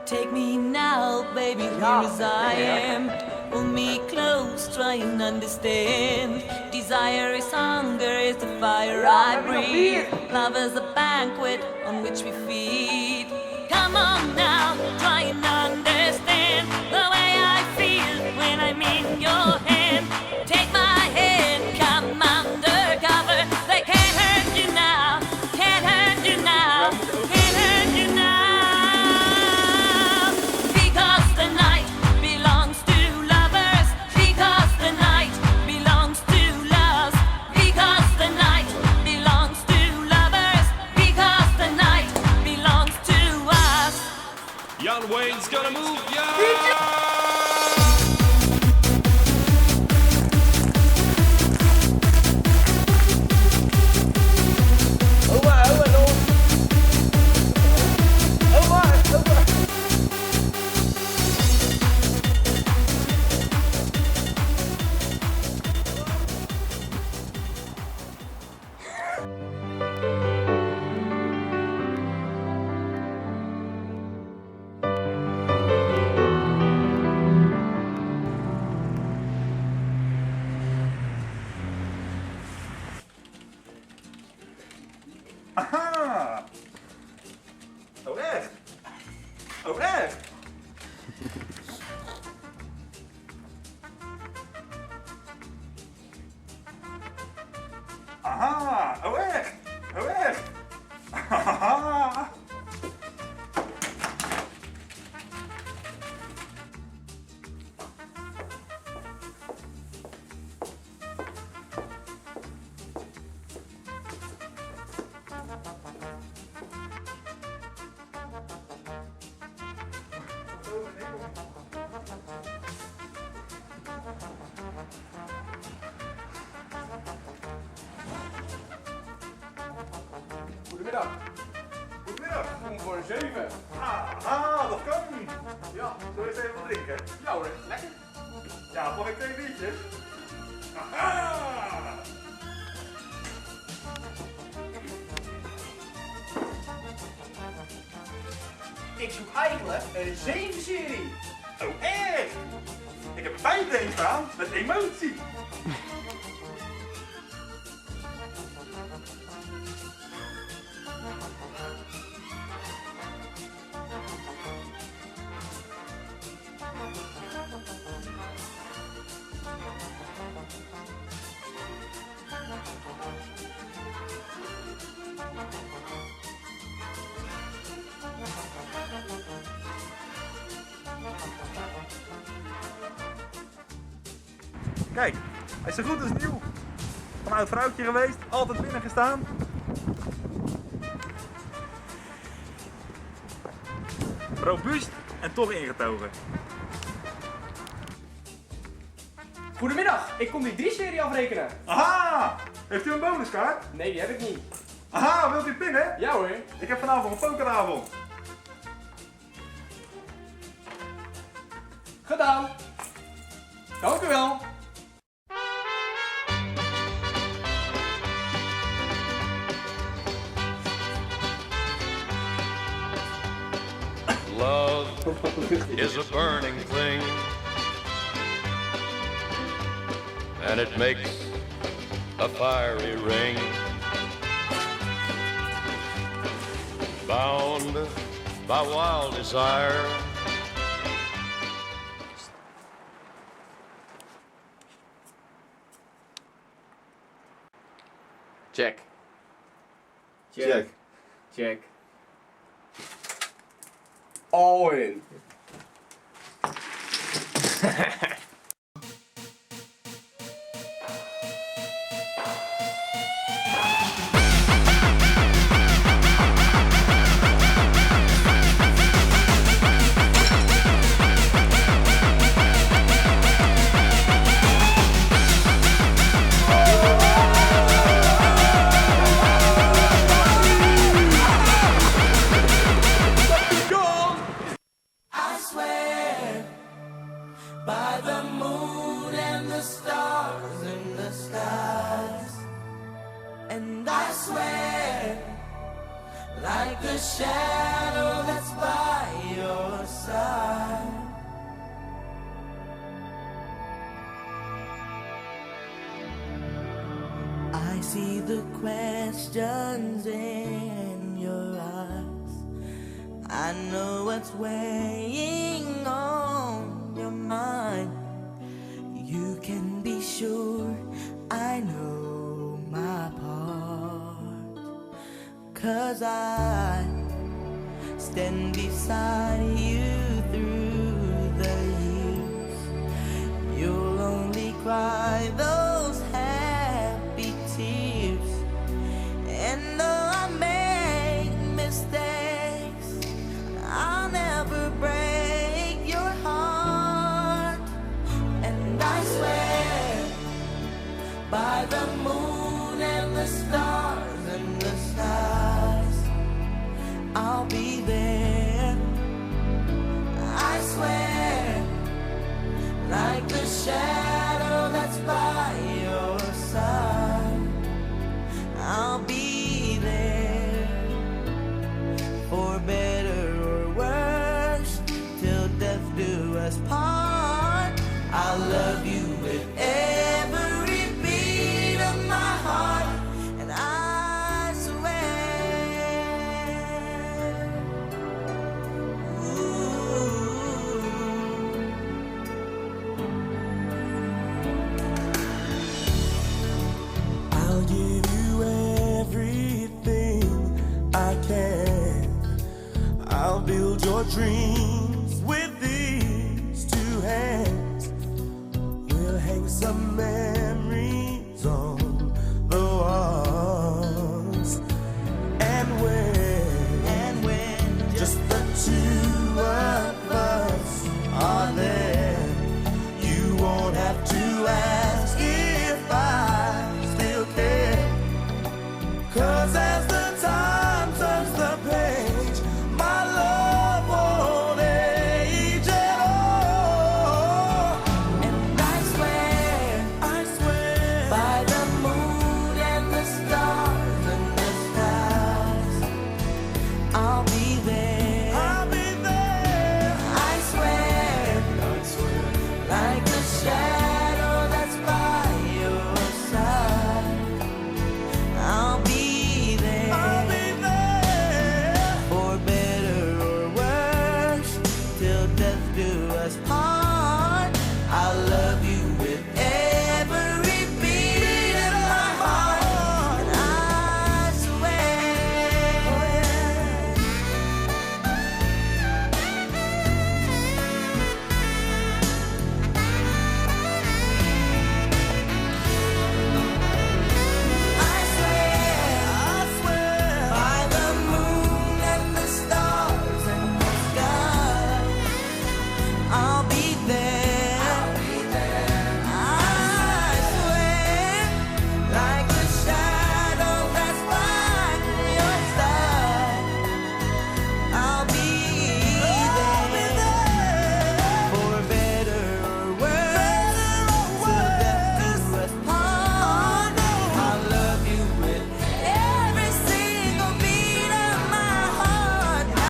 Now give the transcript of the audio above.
Take me now, baby, here as I am. Pull me close, try and understand. Desire is hunger, is the fire I breathe. Love is a banquet on which we feed. Come on now, try and understand the way I feel when I'm in your hand. Take my hand, come undercover. They can't hurt you now, can't hurt you now, can't hurt you now. Because the night belongs to lovers. Because the night belongs to love. Because the night belongs to lovers. Because the night belongs to us. Jan Wayne's gonna move, yeah! Aha! Oh echt? Oh echt? Aha! Oh echt? Oh echt? Aha! Goedemiddag. Goedemiddag. Kom voor een 7. Aha, dat kan. Ja. Zullen we eens even wat drinken? Ja hoor, lekker. Ja, mag ik 2 biertjes? Aha! Ik zoek eigenlijk een 7-serie. Oh echt? Ik heb een 5 erin staan met emotie. Kijk, hij is zo goed als nieuw. Een oud vrouwtje geweest, altijd binnen gestaan. Robuust en toch ingetogen. Goedemiddag, ik kom die 3-serie afrekenen. Aha! Heeft u een bonuskaart? Nee, die heb ik niet. Aha, wilt u pinnen? Ja hoor. Ik heb vanavond een pokeravond. Gedaan. Dank u wel. Love is a burning thing, and it makes a fiery ring. Bound by wild desire, Check. Check. Check. All in. I swear by the moon and the stars in the skies, and I swear like the shadow that's by your side. side. I see the questions in your eyes. I know what's weighing on your mind. You can be sure I know my part, 'cause I stand beside you through the years. You'll only cry those happy tears. And though I make mistakes, I'll never break your heart. And I swear by the moon and the stars and the skies, I'll be there. I swear, like the shadow that's by your side, I'll be there. For better or worse, till death do us part. I'll love you with every beat of my heart. And I swear, ooh, I'll give you everything I can. I'll build your dreams with these two hands. We'll hang some